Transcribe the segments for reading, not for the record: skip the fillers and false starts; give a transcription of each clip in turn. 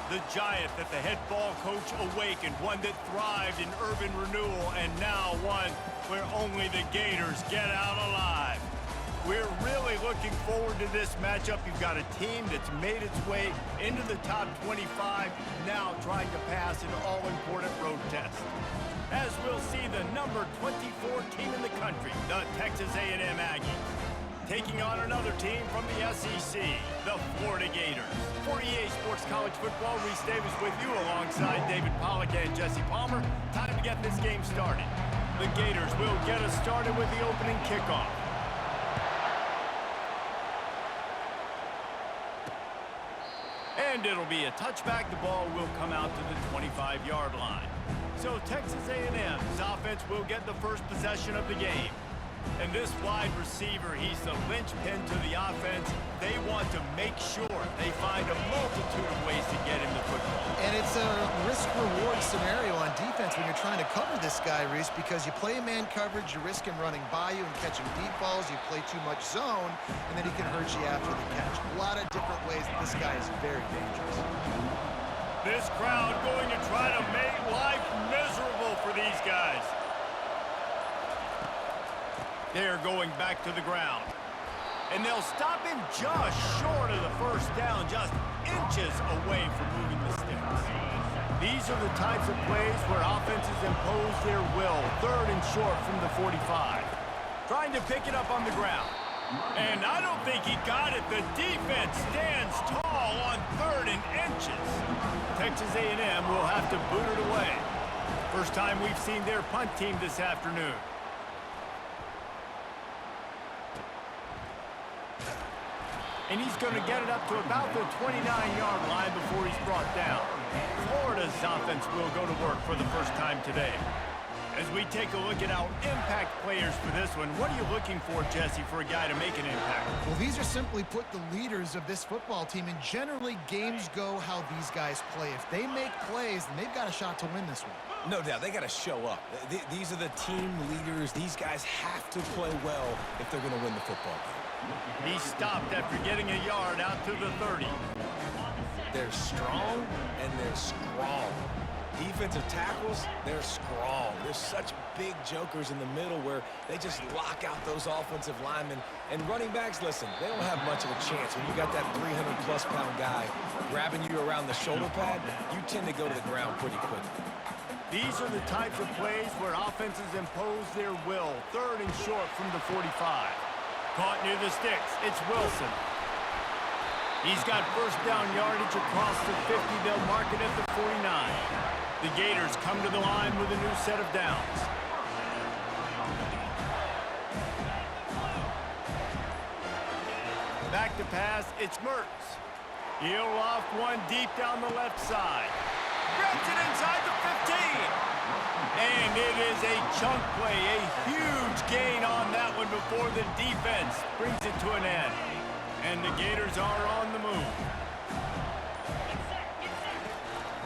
the giant that the head ball coach awakened, one that thrived in urban renewal, and now one where only the Gators get out alive. We're really looking forward to this matchup. You've got a team that's made its way into the top 25, now trying to pass an all-important road test. As we'll see the number 24 team in the country, the Texas A&M Aggies, taking on another team from the SEC, the Florida Gators. For EA Sports College Football, Reese Davis with you alongside David Pollack and Jesse Palmer. Time to get this game started. The Gators will get us started with the opening kickoff. And it'll be a touchback. The ball will come out to the 25-yard line. So Texas A&M's offense will get the first possession of the game. And this wide receiver, he's the linchpin to the offense. They want to make sure they find a multitude of ways to get him the football. And it's a risk-reward scenario on defense when you're trying to cover this guy, Reese, because you play man coverage, you risk him running by you and catching deep balls. You play too much zone, and then he can hurt you after the catch. A lot of different ways that this guy is very dangerous. This crowd going to try to make life miserable for these guys. They're going back to the ground. And they'll stop him just short of the first down, just inches away from moving the sticks. These are the types of plays where offenses impose their will. 3rd and short from the 45. Trying to pick it up on the ground. And I don't think he got it. The defense stands tall on 3rd and inches. Texas A&M will have to boot it away. First time we've seen their punt team this afternoon. And he's going to get it up to about the 29-yard line before he's brought down. Florida's offense will go to work for the first time today. As we take a look at our impact players for this one, what are you looking for, Jesse, for a guy to make an impact? Well, these are simply put the leaders of this football team, and generally games go how these guys play. If they make plays, then they've got a shot to win this one. No doubt, they got to show up. These are the team leaders. These guys have to play well if they're going to win the football game. He stopped after getting a yard out to the 30. They're strong and they're strong. Defensive tackles, they're strong. There's such big jokers in the middle where they just lock out those offensive linemen. And running backs, listen, they don't have much of a chance. When you got that 300-plus pound guy grabbing you around the shoulder pad, you tend to go to the ground pretty quickly. These are the types of plays where offenses impose their will. 3rd and short from the 45. Caught near the sticks. It's Wilson. He's got first down yardage across the 50. They'll mark it at the 49. The Gators come to the line with a new set of downs. Back to pass. It's Mertz. He'll loft one deep down the left side. Grabs it inside the 15. And it is a chunk play, a huge gain on that one before the defense brings it to an end. And the Gators are on the move.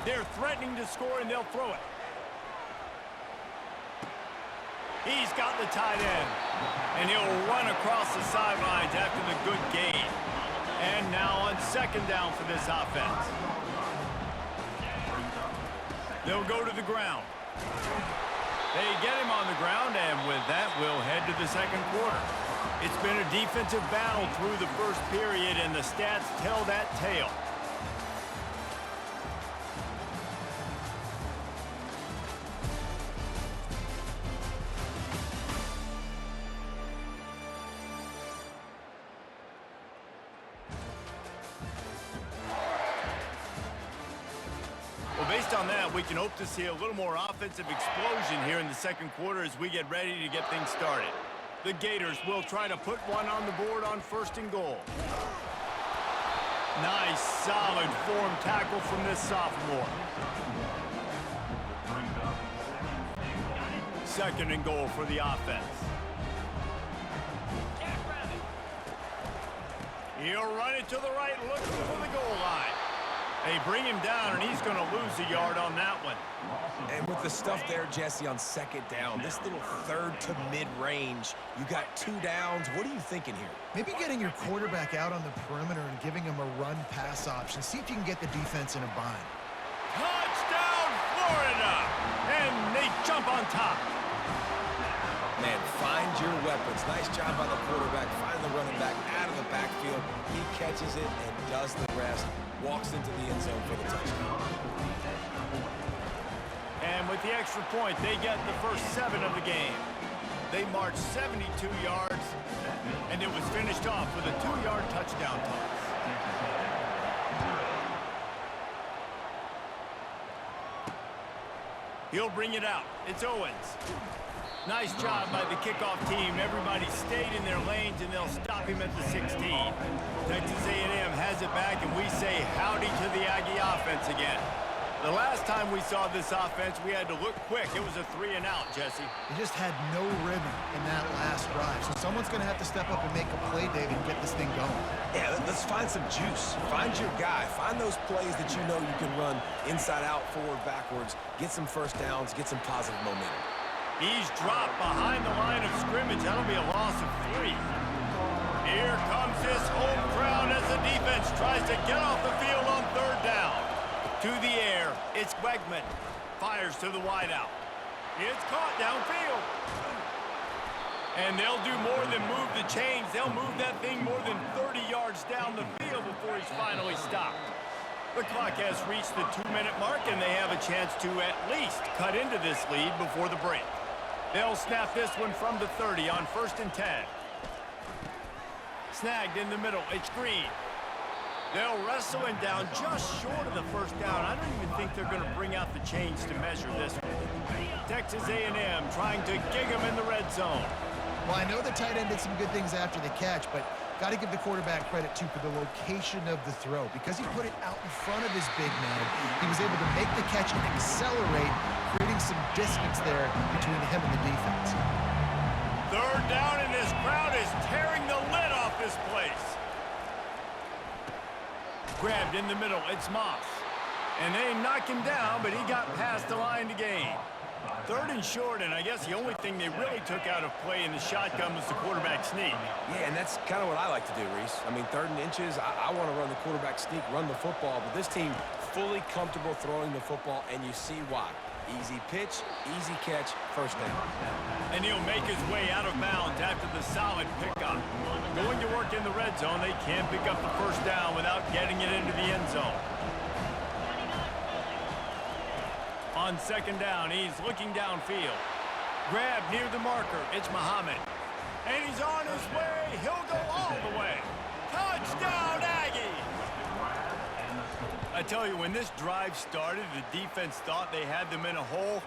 They're threatening to score, and they'll throw it. He's got the tight end. And he'll run across the sidelines after the good gain. And now on 2nd down for this offense. They'll go to the ground. They get him on the ground, and with that, we'll head to the 2nd quarter. It's been a defensive battle through the first period, and the stats tell that tale. Based on that, we can hope to see a little more offensive explosion here in the 2nd quarter as we get ready to get things started. The Gators will try to put one on the board on 1st and goal. Nice, solid form tackle from this sophomore. 2nd and goal for the offense. He'll run it to the right, looking for the goal line. They bring him down, and he's going to lose a yard on that one. And with the stuff there, Jesse, on second down, this little third to mid-range, you got 2 downs. What are you thinking here? Maybe getting your quarterback out on the perimeter and giving him a run-pass option. See if you can get the defense in a bind. Touchdown, Florida! And they jump on top. Man, find your weapons. Nice job by the quarterback. Find the running back out of the backfield. He catches it and does the rest. Walks into the end zone for the touchdown. And with the extra point, they get the first 7 of the game. They marched 72 yards, and it was finished off with a 2-yard touchdown toss. He'll bring it out. It's Owens. Nice job by the kickoff team. Everybody stayed in their lanes, and they'll stop him at the 16. Texas A&M has it back, and we say howdy to the Aggie offense again. The last time we saw this offense, we had to look quick. It was a 3-and-out, Jesse. They just had no rhythm in that last drive. So someone's going to have to step up and make a play, David, and get this thing going. Yeah, let's find some juice. Find your guy. Find those plays that you know you can run inside out, forward, backwards. Get some first downs. Get some positive momentum. He's dropped behind the line of scrimmage. That'll be a loss of 3. Here comes this home crowd as the defense tries to get off the field on 3rd down. To the air, it's Wegman. Fires to the wideout. It's caught downfield. And they'll do more than move the chains. They'll move that thing more than 30 yards down the field before he's finally stopped. The clock has reached the 2-minute mark, and they have a chance to at least cut into this lead before the break. They'll snap this one from the 30 on 1st and 10. Snagged in the middle. It's Green. They'll wrestle him down just short of the 1st down. I don't even think they're going to bring out the chains to measure this one. Texas A&M trying to gig him in the red zone. Well, I know the tight end did some good things after the catch, but got to give the quarterback credit, too, for the location of the throw. Because he put it out in front of his big man, he was able to make the catch and accelerate, creating some distance there between him and the defense. 3rd down, and this crowd is tearing the lid off this place. Grabbed in the middle, it's Moss. And they knock him down, but he got past the line to gain. 3rd and short, and I guess the only thing they really took out of play in the shotgun was the quarterback sneak. Yeah, and that's kind of what I like to do, Reese. I mean, 3rd and inches, I want to run the quarterback sneak, run the football, but this team fully comfortable throwing the football, and you see why. Easy pitch, easy catch, 1st down. And he'll make his way out of bounds after the solid pickup. Going to work in the red zone, they can't pick up the 1st down without getting it into the end zone. On 2nd down, he's looking downfield. Grabbed near the marker, it's Muhammad. And he's on his way, he'll go all the way. Touchdown, Aggies! I tell you, when this drive started, the defense thought they had them in a hole.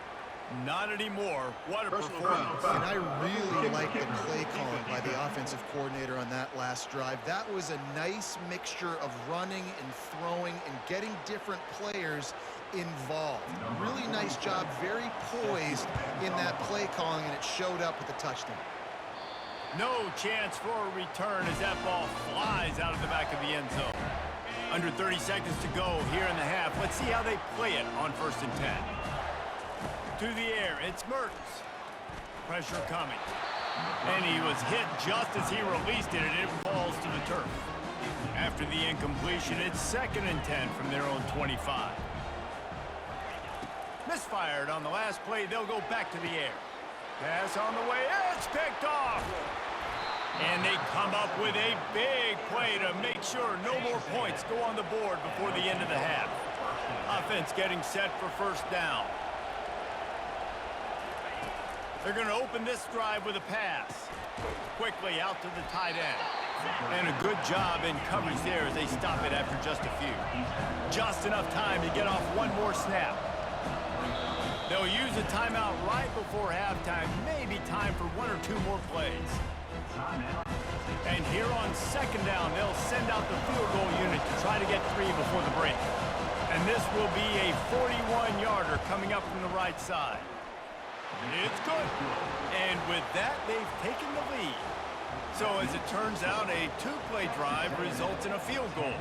Not anymore. What a performance. And I really like the play calling by the offensive coordinator on that last drive. That was a nice mixture of running and throwing and getting different players involved. Really nice job, very poised in that play calling, and it showed up with a touchdown. No chance for a return as that ball flies out of the back of the end zone. Under 30 seconds to go here in the half. Let's see how they play it on 1st and 10. To the air, it's Mertens. Pressure coming. And he was hit just as he released it, and it falls to the turf. After the incompletion, it's 2nd and 10 from their own 25. Misfired on the last play. They'll go back to the air. Pass on the way. It's picked off. And they come up with a big play to make sure no more points go on the board before the end of the half. Offense getting set for 1st down. They're going to open this drive with a pass. Quickly out to the tight end. And a good job in coverage there as they stop it after just a few. Just enough time to get off one more snap. They'll use a timeout right before halftime. Maybe time for 1 or 2 more plays. And here on 2nd down, they'll send out the field goal unit to try to get 3 before the break. And this will be a 41-yarder coming up from the right side. It's good. And with that, they've taken the lead. So as it turns out, a 2-play drive results in a field goal.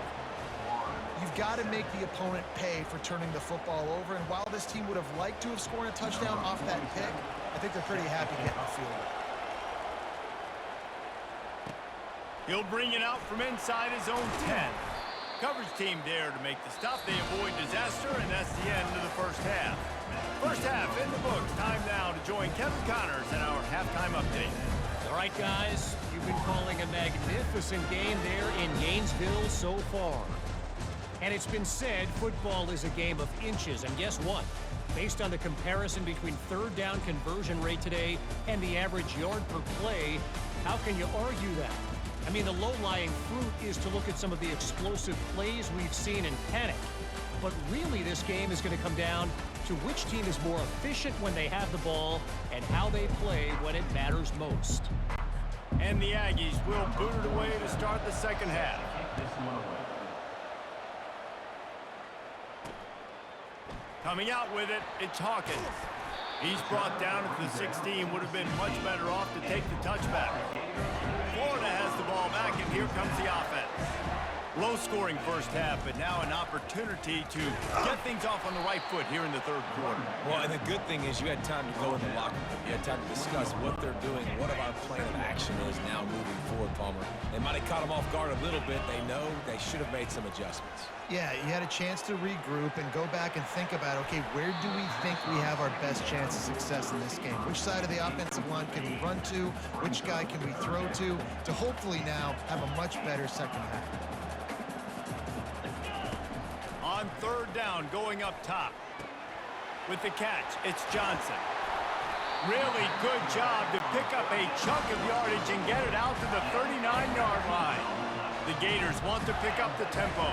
You've got to make the opponent pay for turning the football over, and while this team would have liked to have scored a touchdown off that pick, I think they're pretty happy getting the field goal. He'll bring it out from inside his own 10. Coverage team there to make the stop. They avoid disaster, and that's the end of the first half. First half in the books. Time now to join Kevin Connors in our halftime update. All right, guys, you've been calling a magnificent game there in Gainesville so far. And it's been said football is a game of inches, and guess what? Based on the comparison between third down conversion rate today and the average yard per play, how can you argue that? I mean, the low-lying fruit is to look at some of the explosive plays we've seen in panic. But really, this game is going to come down to which team is more efficient when they have the ball and how they play when it matters most. And the Aggies will boot it away to start the second half. Coming out with it, it's Hawkins. He's brought down at the 16. Would have been much better off to take the touchback. Florida has the ball back, and here comes the offense. Low-scoring first half, but now an opportunity to get things off on the right foot here in the third quarter. Well, and the good thing is you had time to go in the locker room. You had time to discuss what they're doing, what our plan of action is now moving forward, Palmer. They might have caught them off guard a little bit. They know they should have made some adjustments. Yeah, you had a chance to regroup and go back and think about, okay, where do we think we have our best chance of success in this game? Which side of the offensive line can we run to? Which guy can we throw to hopefully now have a much better second half? On third down, going up top. With the catch, it's Johnson. Really good job to pick up a chunk of yardage and get it out to the 39-yard line. The Gators want to pick up the tempo.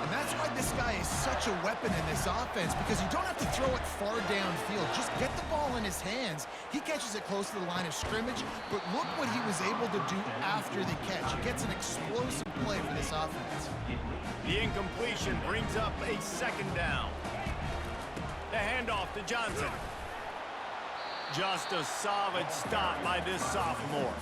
And that's why this guy is such a weapon in this offense, because you don't have to throw it far downfield. Just get the ball in his hands. He catches it close to the line of scrimmage, but look what he was able to do after the catch. He gets an explosive play for this offense. The incompletion brings up a second down. The handoff to Johnson. Just a solid stop by this sophomore.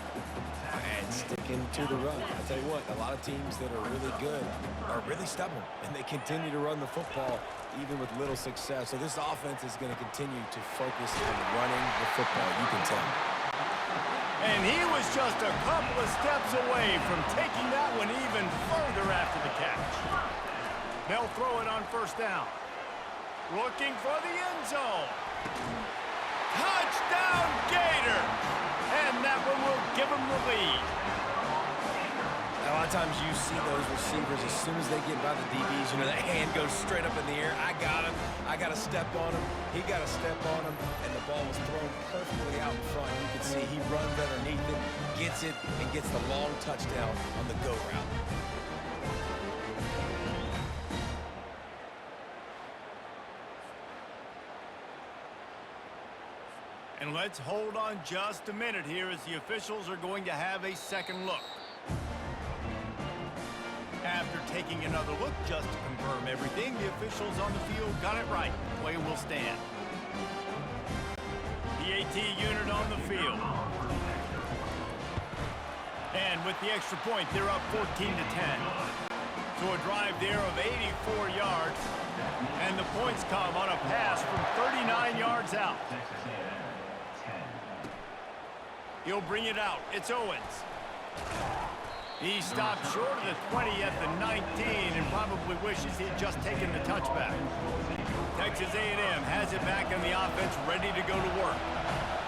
And sticking to the run. I tell you what, a lot of teams that are really good are really stubborn, and they continue to run the football even with little success. So this offense is going to continue to focus on running the football, you can tell. And he was just a couple of steps away from taking that one even further after the catch. They'll throw it on first down. Looking for the end zone. Touchdown, Gators! And that one will give them the lead. A lot of times you see those receivers, as soon as they get by the DBs, you know, that hand goes straight up in the air. I got him. I got to step on him. He got to step on him, and the ball was thrown perfectly out in front. You can see he runs underneath it, gets it, and gets the long touchdown on the go route. And let's hold on just a minute here as the officials are going to have a second look. After taking another look just to confirm everything, the officials on the field got it right. Play will stand. The AT unit on the field. And with the extra point, they're up 14-10. So a drive there of 84 yards. And the points come on a pass from 39 yards out. He'll bring it out. It's Owens. He stopped short of the 20 at the 19 and probably wishes he had just taken the touchback. Texas A&M has it back in the offense, ready to go to work.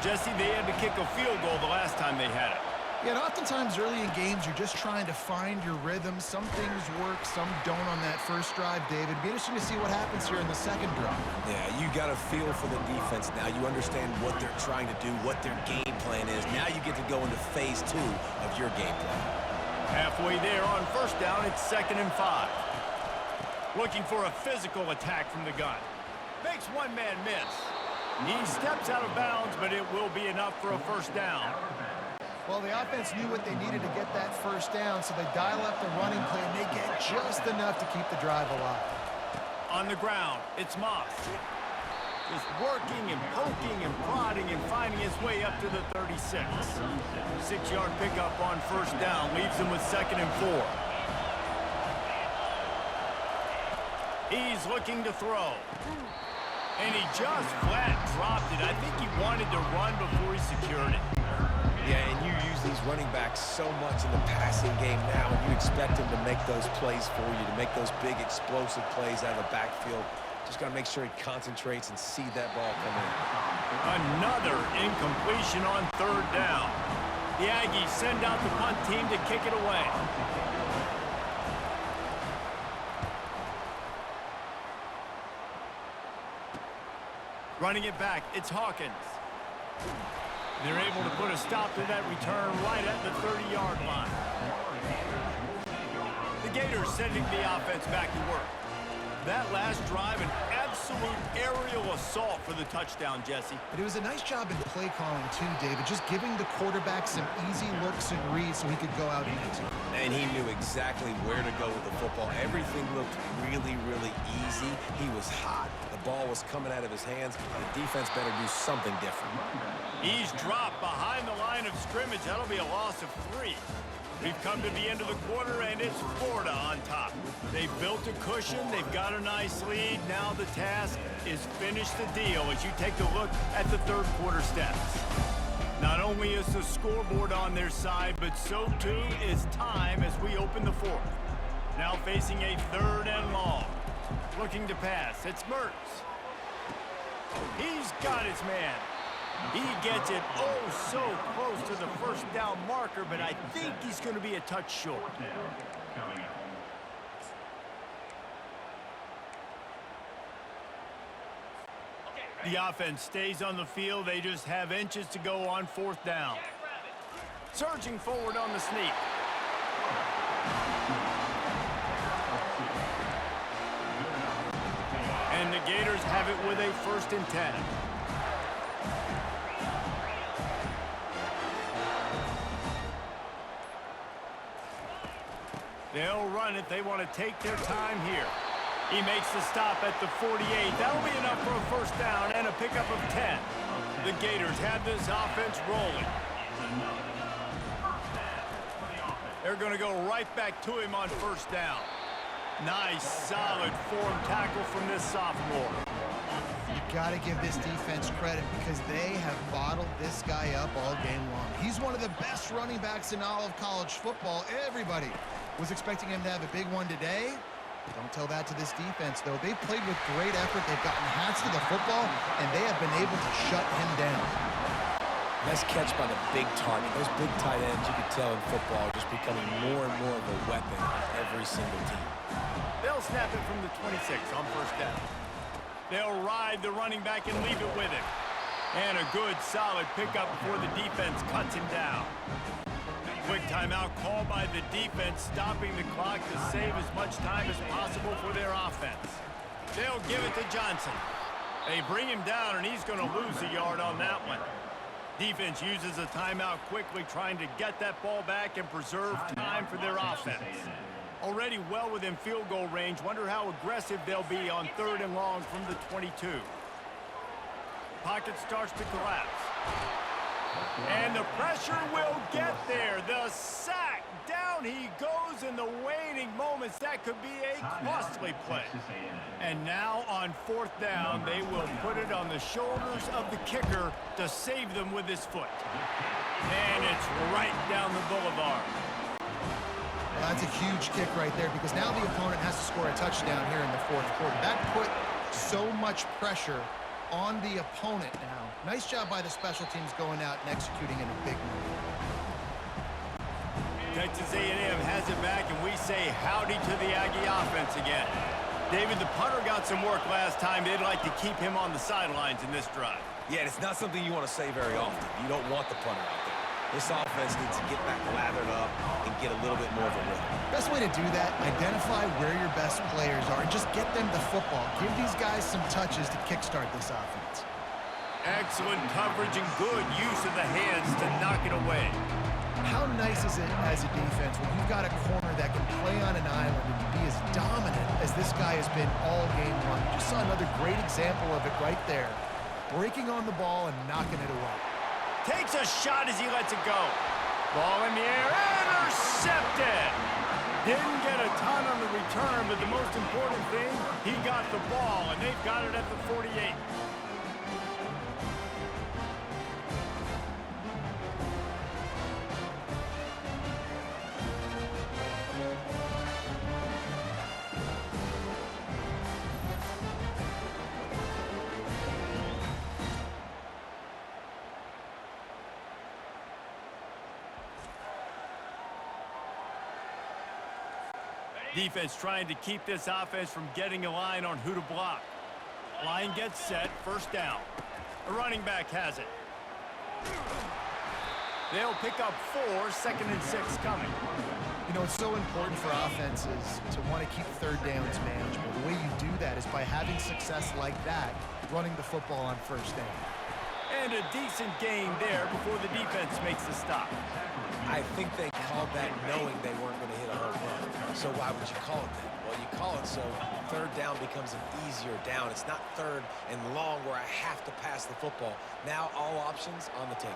Jesse, they had to kick a field goal the last time they had it. Yeah, and oftentimes early in games, you're just trying to find your rhythm. Some things work, some don't on that first drive, David. It'd be interesting to see what happens here in the second drive. Yeah, you got a feel for the defense now. You understand what they're trying to do, what their game plan is. Now you get to go into phase 2 of your game plan. Halfway there on first down, it's 2nd and 5. Looking for a physical attack from the gun. Makes one man miss. He steps out of bounds, but it will be enough for a first down. Well, the offense knew what they needed to get that first down, so they dial up the running play, and they get just enough to keep the drive alive. On the ground, it's Moss. Just working and poking and prodding and finding his way up to the 36. 6-yard pickup on first down leaves him with 2nd and 4. He's looking to throw. And he just flat dropped it. I think he wanted to run before he secured it. Yeah, and you use these running backs so much in the passing game now, and you expect them to make those plays for you, to make those big explosive plays out of the backfield. Just got to make sure he concentrates and see that ball come in. Another incompletion on third down. The Aggies send out the punt team to kick it away. Running it back, it's Hawkins. They're able to put a stop to that return right at the 30-yard line. The Gators sending the offense back to work. That last drive, an absolute aerial assault for the touchdown, Jesse. But it was a nice job in play calling too, David, just giving the quarterback some easy looks and reads so he could go out and execute. And he knew exactly where to go with the football. Everything looked really, really easy. He was hot. The ball was coming out of his hands. The defense better do something different. He's dropped behind the line of scrimmage. That'll be a loss of 3. We've come to the end of the quarter, and it's Florida on top. They've built a cushion. They've got a nice lead. Now the task is finish the deal as you take a look at the third quarter stats. Not only is the scoreboard on their side, but so too is time as we open the fourth. Now facing a third and long. Looking to pass. It's Mertz. He's got his man. He gets it oh so close to the first down marker, but I think he's going to be a touch short. The offense stays on the field. They just have inches to go on fourth down. Surging forward on the sneak. And the Gators have it with a 1st and 10. They'll run it. They want to take their time here. He makes the stop at the 48. That'll be enough for a 1st down and a pickup of 10. The Gators have this offense rolling. They're going to go right back to him on 1st down. Nice, solid form tackle from this sophomore. You got to give this defense credit because they have bottled this guy up all game long. He's one of the best running backs in all of college football. Everybody was expecting him to have a big one today. Don't tell that to this defense, though. They've played with great effort. They've gotten hats to the football, and they have been able to shut him down. Nice catch by the big target. Those big tight ends, you can tell in football, are just becoming more and more of a weapon on every single team. They'll snap it from the 26 on 1st down. They'll ride the running back and leave it with him. And a good, solid pickup before the defense cuts him down. Quick timeout called by the defense, stopping the clock to save as much time as possible for their offense. They'll give it to Johnson. They bring him down, and he's going to lose a yard on that one. Defense uses a timeout quickly, trying to get that ball back and preserve time for their offense. Already well within field goal range. Wonder how aggressive they'll be on 3rd and long from the 22. Pocket starts to collapse. And the pressure will get there. The sack. Down he goes in the waning moments. That could be a costly play. And now on 4th down, they will put it on the shoulders of the kicker to save them with his foot. And it's right down the boulevard. Well, that's a huge kick right there because now the opponent has to score a touchdown here in the 4th quarter. That put so much pressure on the opponent now. Nice job by the special teams going out and executing in a big move. Texas A&M has it back, and we say howdy to the Aggie offense again. David, the punter got some work last time. They'd like to keep him on the sidelines in this drive. Yeah, it's not something you want to say very often. You don't want the punter out there. This offense needs to get back lathered up and get a little bit more of a rhythm. Best way to do that, identify where your best players are and just get them the football. Give these guys some touches to kickstart this offense. Excellent coverage and good use of the hands to knock it away. How nice is it as a defense when you've got a corner that can play on an island and be as dominant as this guy has been all game long? You just saw another great example of it right there. Breaking on the ball and knocking it away. Takes a shot as he lets it go. Ball in the air, intercepted. Didn't get a ton on the return, but the most important thing, he got the ball, and they've got it at the 48. Defense trying to keep this offense from getting a line on who to block. Line gets set, first down. A running back has it. They'll pick up 4, 2nd and 6 coming. You know, it's so important for offenses to want to keep third downs manageable. The way you do that is by having success like that, running the football on first down. And a decent gain there before the defense makes the stop. I think they called that knowing they weren't going to hit a home run. So why would you call it that? Well, you call it so third down becomes an easier down. It's not third and long where I have to pass the football. Now all options on the table.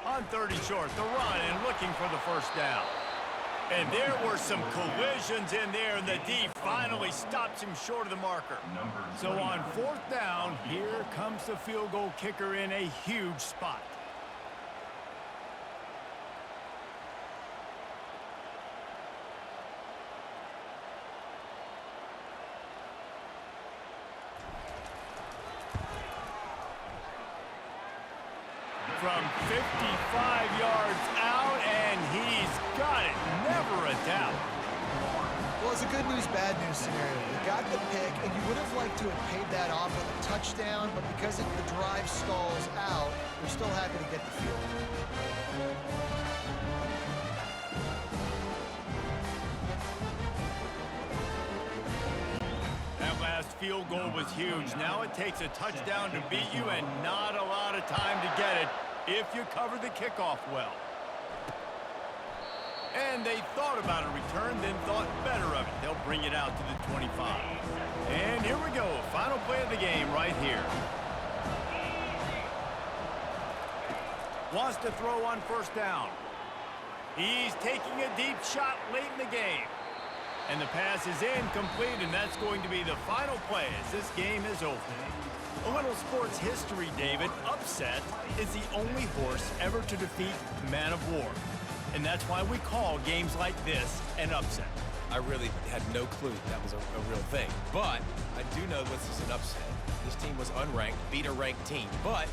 On 30 short, the run and looking for the first down. And there were some collisions in there, and the D finally stops him short of the marker. So on 4th down, here comes the field goal kicker in a huge spot. From 55 yards out, and he's got it. Never a doubt. Well, it's a good news, bad news scenario. You got the pick, and you would have liked to have paid that off with a touchdown, but because the drive stalls out, they're still happy to get the field. That last field goal was huge. Now it takes a touchdown to beat you and not a lot of time to get it if you cover the kickoff well. And they thought about a return, then thought better of it. They'll bring it out to the 25. And here we go. Final play of the game right here. Wants to throw on first down. He's taking a deep shot late in the game. And the pass is incomplete, and that's going to be the final play as this game is over. A little sports history, David. Upset is the only horse ever to defeat Man of War. And that's why we call games like this an upset. I really had no clue that was a real thing. But I do know this is an upset. This team was unranked, beat a ranked team. But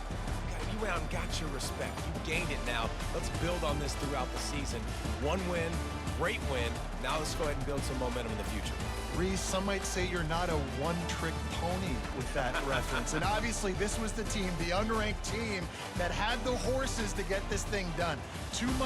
you went out and got your respect. You gained it now. Let's build on this throughout the season. One win, great win. Now let's go ahead and build some momentum in the future. Reese, some might say you're not a one-trick pony with that reference. And obviously, this was the team, the unranked team, that had the horses to get this thing done. Too much